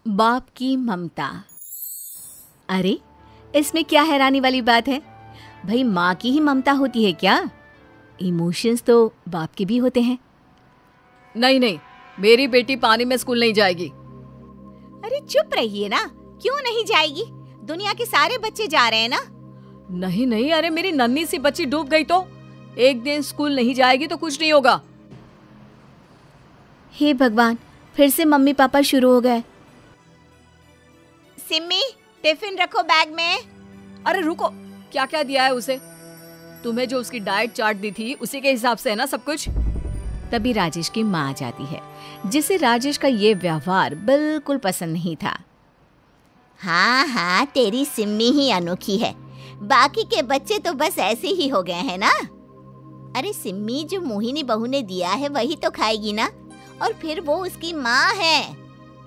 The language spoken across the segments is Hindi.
बाप की ममता। अरे, इसमें क्या हैरानी वाली बात है? भाई, माँ की ही ममता होती है क्या? इमोशंस तो बाप के भी होते हैं। नहीं नहीं, मेरी बेटी पानी में स्कूल नहीं जाएगी। अरे चुप रहिए ना, क्यों नहीं जाएगी? दुनिया के सारे बच्चे जा रहे हैं ना। नहीं नहीं, अरे मेरी नन्ही सी बच्ची डूब गई तो एक दिन स्कूल नहीं जाएगी तो कुछ नहीं होगा। हे भगवान, फिर से मम्मी पापा शुरू हो गए। सिम्मी, टिफिन रखो बैग में। अरे रुको, क्या क्या दिया है उसे? तुम्हें जो उसकी डाइट चार्ट दी थी उसी के हिसाब से है ना सब कुछ? तभी राजेश की माँ आ जाती है, जिसे राजेश का ये व्यवहार बिल्कुल पसंद नहीं था। हाँ हाँ, तेरी सिम्मी ही अनोखी है, बाकी के बच्चे तो बस ऐसे ही हो गए हैं ना। अरे सिम्मी, जो मोहिनी बहू ने दिया है वही तो खाएगी ना, और फिर वो उसकी माँ है।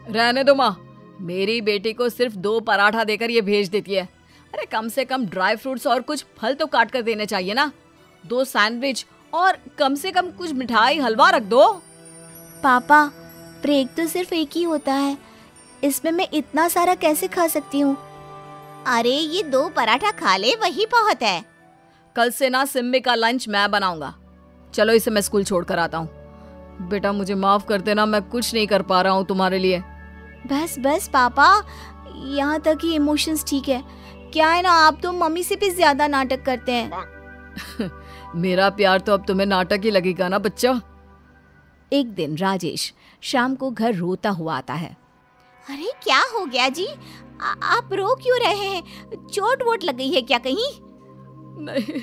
रहने दो माँ, मेरी बेटी को सिर्फ 2 पराठा देकर ये भेज देती है। अरे कम से कम ड्राई फ्रूट्स और कुछ फल तो काट कर देने चाहिए ना। 2 सैंडविच और कम से कम कुछ मिठाई हलवा रख दो। पापा, ब्रेक तो सिर्फ एक ही होता है, इसमें मैं इतना सारा कैसे खा सकती हूँ? अरे ये 2 पराठा खा ले, वही बहुत है। कल से ना सिम्मी का लंच मैं बनाऊंगा। चलो इसे मैं स्कूल छोड़ कर आता हूँ। बेटा मुझे माफ कर देना, मैं कुछ नहीं कर पा रहा हूँ तुम्हारे लिए। बस बस पापा, यहाँ तक ही इमोशंस ठीक है। क्या है ना, आप तो मम्मी से भी ज्यादा नाटक करते हैं। मेरा प्यार तो अब तुम्हें नाटक ही लगेगा ना बच्चा। एक दिन राजेश शाम को घर रोता हुआ आता है। अरे क्या हो गया जी? आप रो क्यों रहे हैं? चोट वोट लग गई है क्या कहीं? नहीं,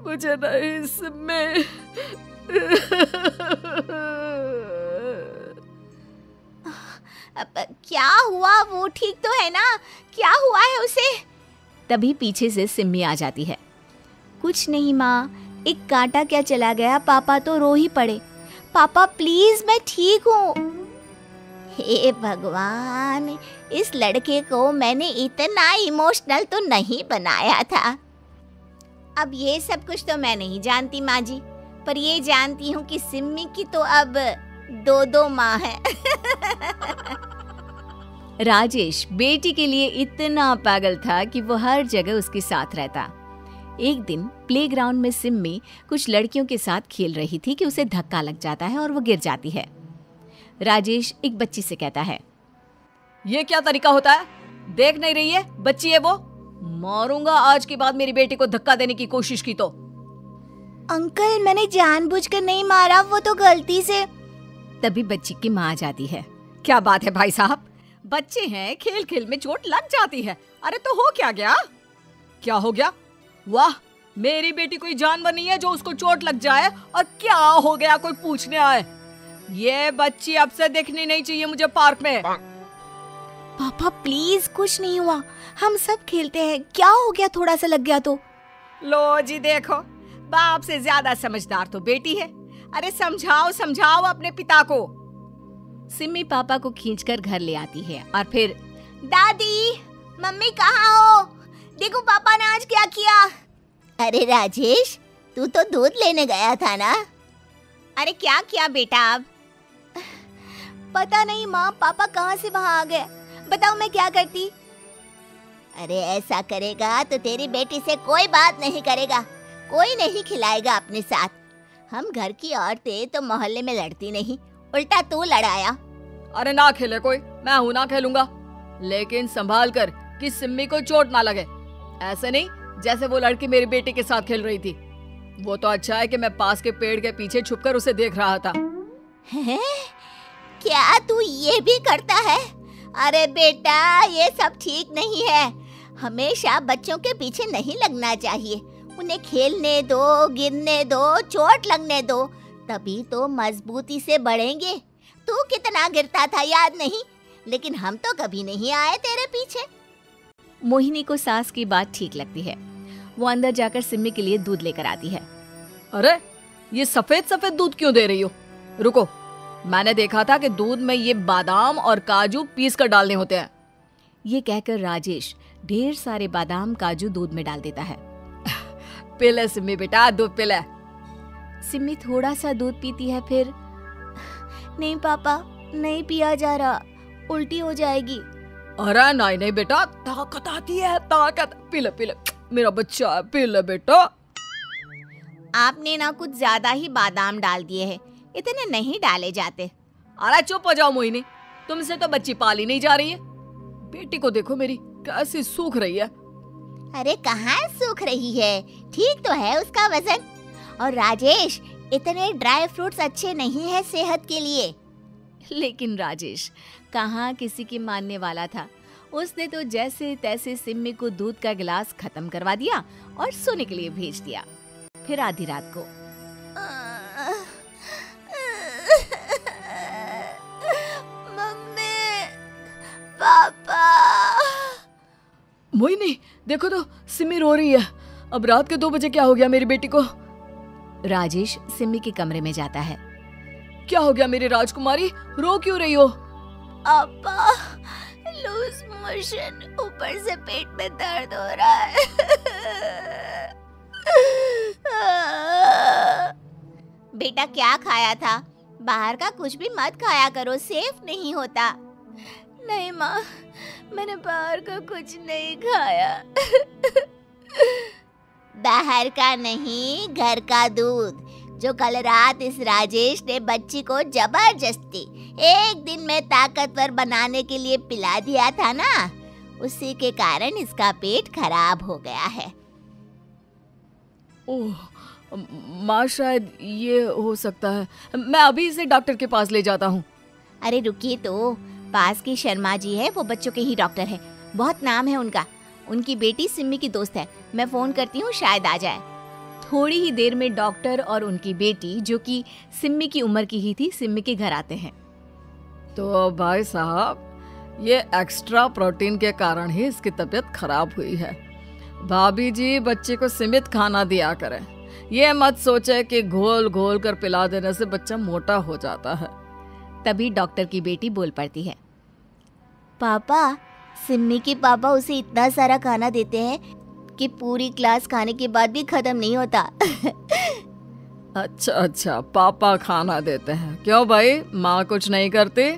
मुझे नहीं सिम्मी। क्या हुआ? वो ठीक तो है ना? क्या हुआ है उसे? तभी पीछे से सिम्मी आ जाती है। कुछ नहीं माँ, एक कांटा क्या चला गया, पापा तो रो ही पड़े। पापा प्लीज, मैं ठीक हूँ। हे भगवान, इस लड़के को मैंने इतना इमोशनल तो नहीं बनाया था। अब ये सब कुछ तो मैं नहीं जानती माँ जी, पर ये जानती हूँ कि सिम्मी की तो अब 2 माँ है। राजेश बेटी के लिए इतना पागल था कि वो हर जगह उसके साथ रहता। एक दिन प्लेग्राउंड में सिम्मी कुछ लड़कियों के साथ खेल रही थी कि उसे धक्का लग जाता है और वो गिर जाती है। राजेश एक बच्ची से कहता है, ये क्या तरीका होता है? देख नहीं रही है बच्ची है वो? मारूंगा आज के बाद मेरी बेटी को धक्का देने की कोशिश की तो। अंकल, मैंने जानबूझकर नहीं मारा, वो तो गलती से। तभी बच्ची की माँ आ जाती है। क्या बात है भाई साहब, बच्चे हैं, खेल खेल में चोट लग जाती है। अरे तो हो क्या गया? क्या हो गया? वाह, मेरी बेटी कोई जानवर नहीं है जो उसको चोट लग जाए और क्या हो गया कोई पूछने आए। ये बच्ची अब से दिखनी नहीं चाहिए मुझे पार्क में। पापा प्लीज, कुछ नहीं हुआ, हम सब खेलते हैं। क्या हो गया? थोड़ा सा लग गया तो। लो जी देखो, बाप से ज्यादा समझदार तो बेटी है। अरे समझाओ समझाओ अपने पिता को। सिम्मी पापा को खींचकर घर ले आती है और फिर, दादी, मम्मी कहाँ हो? देखो पापा ने आज क्या किया। अरे राजेश, तू तो दूध लेने गया था ना? अरे क्या किया बेटा अब? पता नहीं माँ, पापा कहाँ से वहाँ आ गए। बताओ मैं क्या करती? अरे ऐसा करेगा तो तेरी बेटी से कोई बात नहीं करेगा, कोई नहीं खिलाएगा अपने साथ। हम घर की औरतें तो मोहल्ले में लड़ती नहीं, उल्टा तू लड़ाया। अरे ना खेले कोई, मैं हूं ना खेलूंगा, लेकिन संभाल कर कि सिम्मी को चोट ना लगे। ऐसे नहीं जैसे वो लड़की मेरी बेटी के साथ खेल रही थी। वो तो अच्छा है कि मैं पास के पेड़ के पीछे छुपकर उसे देख रहा था। है? क्या तू ये भी करता है? अरे बेटा, ये सब ठीक नहीं है। हमेशा बच्चों के पीछे नहीं लगना चाहिए। उन्हें खेलने दो, गिरने दो, चोट लगने दो, तभी तो मजबूती से बढ़ेंगे। तू कितना गिरता था याद नहीं? लेकिन हम तो कभी नहीं आए तेरे पीछे। मोहिनी को सास की बात ठीक लगती है। वो अंदर जाकर सिम्मी के लिए दूध लेकर आती है। अरे ये सफेद सफेद दूध क्यों दे रही हो? रुको, मैंने देखा था कि दूध में ये बादाम और काजू पीस कर डालने होते हैं। ये कहकर राजेश ढेर सारे बादाम काजू दूध में डाल देता है। पिले सिम्मी बेटा, दूध पिले। सिम्मी थोड़ा सा दूध पीती है, फिर नहीं पापा, नहीं पिया जा रहा, उल्टी हो जाएगी। अरे नहीं नहीं बेटा, ताकत आती है, ताकत। पी ले पी ले, मेरा बच्चा है, पी ले बेटा। आपने ना कुछ ज्यादा ही बादाम डाल दिए हैं, इतने नहीं डाले जाते। अरे चुप हो जाओ मोहिनी, तुमसे तो बच्ची पाली नहीं जा रही है। बेटी को देखो मेरी कैसी सूख रही है। अरे कहाँ सूख रही है, ठीक तो है उसका वजन। और राजेश, इतने ड्राई फ्रूट्स अच्छे नहीं है सेहत के लिए। लेकिन राजेश कहाँ किसी की मानने वाला था। उसने तो जैसे तैसे सिम्मी को दूध का गिलास खत्म करवा दिया और सोने के लिए भेज दिया। फिर आधी रात को मम्मी, पापा। मोहिनी देखो तो, सिमी रो रही है। अब रात के 2 बजे क्या हो गया मेरी बेटी को? राजेश सिम्मी के कमरे में जाता है। क्या हो गया मेरी राजकुमारी, रो क्यों रही हो? पापा, लूज मोशन, ऊपर से पेट में दर्द हो रहा है। बेटा क्या खाया था? बाहर का कुछ भी मत खाया करो, सेफ नहीं होता। नहीं माँ, मैंने बाहर का कुछ नहीं खाया। बाहर का नहीं, घर का दूध जो कल रात इस राजेश ने बच्ची को जबरदस्ती एक दिन में ताकतवर बनाने के लिए पिला दिया था ना, उसी के कारण इसका पेट खराब हो गया है। ओह माँ, शायद ये हो सकता है। मैं अभी इसे डॉक्टर के पास ले जाता हूँ। अरे रुकिए तो, पास की शर्मा जी है, वो बच्चों के ही डॉक्टर है, बहुत नाम है उनका। उनकी बेटी सिम्मी की दोस्त है, मैं फोन करती हूँ, शायद आ जाए। थोड़ी ही देर में डॉक्टर और उनकी बेटी, जो कि सिम्मी की उम्र की ही थी, सिम्मी के घर आते हैं। तो भाई साहब, ये एक्स्ट्रा प्रोटीन के कारण ही इसकी तबीयत खराब हुई है। भाभी जी बच्चे को सीमित खाना दिया करें। ये मत सोचे कि घोल घोल कर पिला देने से बच्चा मोटा हो जाता है। तभी डॉक्टर की बेटी बोल पड़ती है। पापा, सिम्मी के पापा उसे इतना सारा खाना देते हैं कि पूरी क्लास खाने के बाद भी खत्म नहीं होता। अच्छा अच्छा, पापा खाना देते हैं। क्यों भाई, माँ कुछ नहीं करती?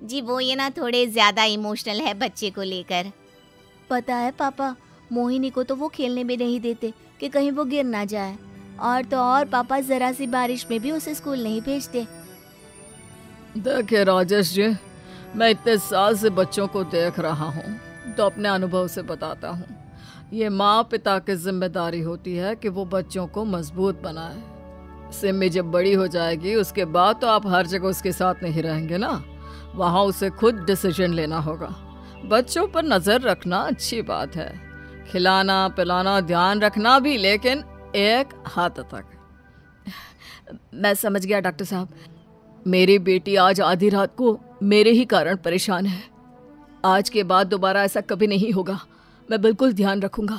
जी वो ये ना थोड़े ज्यादा इमोशनल है बच्चे को लेकर। पता है पापा, मोहिनी को तो वो खेलने में नहीं देते कि कहीं वो गिर ना जाए। और तो और पापा जरा सी बारिश में भी उसे स्कूल नहीं भेजते। देखिए राजेश जी, मैं इतने साल से बच्चों को देख रहा हूँ, तो अपने अनुभव से बताता हूँ, ये माँ पिता की जिम्मेदारी होती है कि वो बच्चों को मजबूत बनाए। सिम्मी जब बड़ी हो जाएगी उसके बाद तो आप हर जगह उसके साथ नहीं रहेंगे ना, वहाँ उसे खुद डिसीजन लेना होगा। बच्चों पर नजर रखना अच्छी बात है, खिलाना पिलाना ध्यान रखना भी, लेकिन एक हद तक। मैं समझ गया डॉक्टर साहब। मेरी बेटी आज आधी रात को मेरे ही कारण परेशान है। आज के बाद दोबारा ऐसा कभी नहीं होगा, मैं बिल्कुल ध्यान रखूंगा।